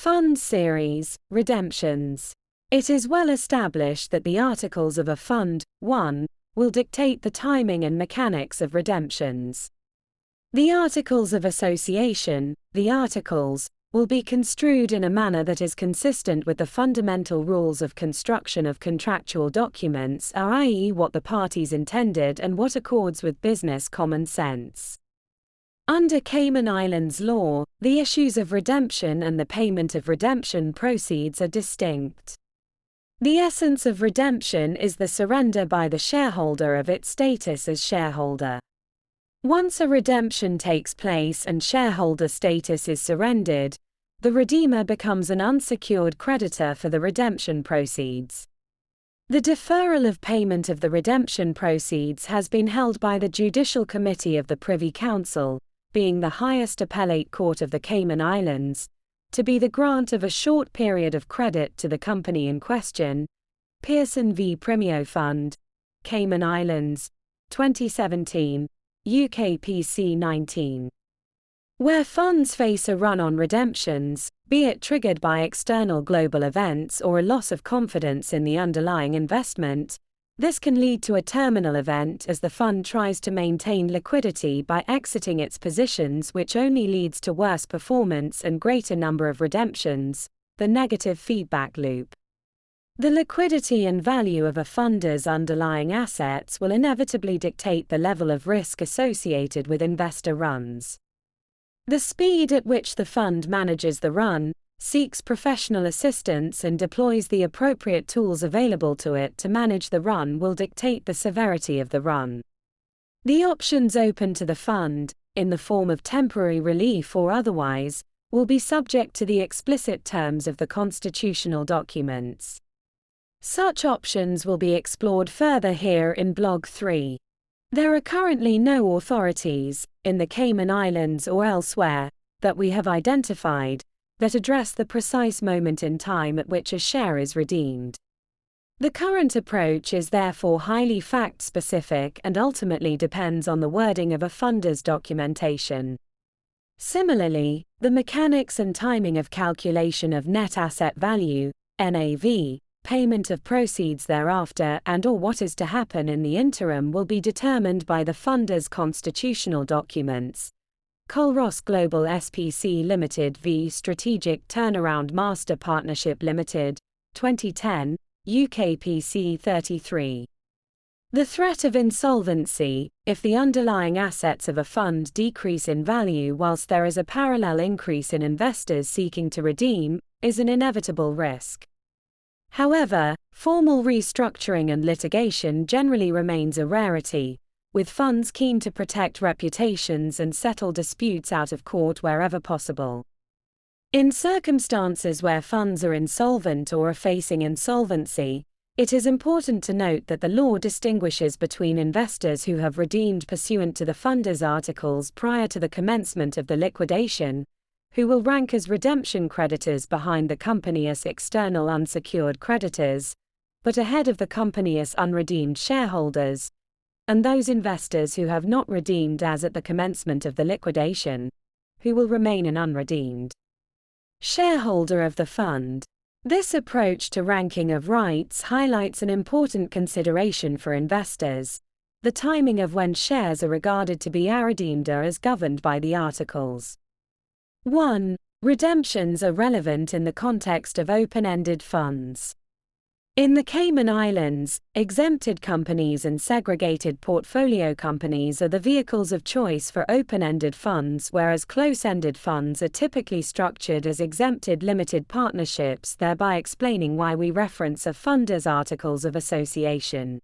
Fund series, redemptions. It is well established that the articles of a fund, 1, will dictate the timing and mechanics of redemptions. The articles of association, the articles, will be construed in a manner that is consistent with the fundamental rules of construction of contractual documents, i.e., what the parties intended and what accords with business common sense. Under Cayman Islands law, the issues of redemption and the payment of redemption proceeds are distinct. The essence of redemption is the surrender by the shareholder of its status as shareholder. Once a redemption takes place and shareholder status is surrendered, the redeemer becomes an unsecured creditor for the redemption proceeds. The deferral of payment of the redemption proceeds has been held by the Judicial Committee of the Privy Council, being the highest appellate court of the Cayman Islands, to be the grant of a short period of credit to the company in question, Pearson v. Primeo Fund, Cayman Islands, 2017, UKPC 19. Where funds face a run on redemptions, be it triggered by external global events or a loss of confidence in the underlying investment, this can lead to a terminal event as the fund tries to maintain liquidity by exiting its positions, which only leads to worse performance and greater number of redemptions, the negative feedback loop. The liquidity and value of a funder's underlying assets will inevitably dictate the level of risk associated with investor runs. The speed at which the fund manages the run, seeks professional assistance and deploys the appropriate tools available to it to manage the run will dictate the severity of the run. The options open to the fund, in the form of temporary relief or otherwise, will be subject to the explicit terms of the constitutional documents. Such options will be explored further here in Blog 3. There are currently no authorities, in the Cayman Islands or elsewhere, that we have identified, that address the precise moment in time at which a share is redeemed. The current approach is therefore highly fact-specific and ultimately depends on the wording of a funder's documentation. Similarly, the mechanics and timing of calculation of net asset value, NAV, payment of proceeds thereafter and/or what is to happen in the interim will be determined by the funder's constitutional documents. Colross Global SPC Limited v. Strategic Turnaround Master Partnership Limited, 2010, UKPC 33. The threat of insolvency, if the underlying assets of a fund decrease in value whilst there is a parallel increase in investors seeking to redeem, is an inevitable risk. However, formal restructuring and litigation generally remains a rarity, with funds keen to protect reputations and settle disputes out of court wherever possible. In circumstances where funds are insolvent or are facing insolvency, it is important to note that the law distinguishes between investors who have redeemed pursuant to the funder's articles prior to the commencement of the liquidation, who will rank as redemption creditors behind the company as external unsecured creditors, but ahead of the company as unredeemed shareholders, and those investors who have not redeemed as at the commencement of the liquidation, who will remain an unredeemed shareholder of the fund. This approach to ranking of rights highlights an important consideration for investors: the timing of when shares are regarded to be redeemed as governed by the articles. 1. Redemptions are relevant in the context of open-ended funds. In the Cayman Islands, exempted companies and segregated portfolio companies are the vehicles of choice for open-ended funds, whereas close-ended funds are typically structured as exempted limited partnerships, thereby explaining why we reference a funder's articles of association.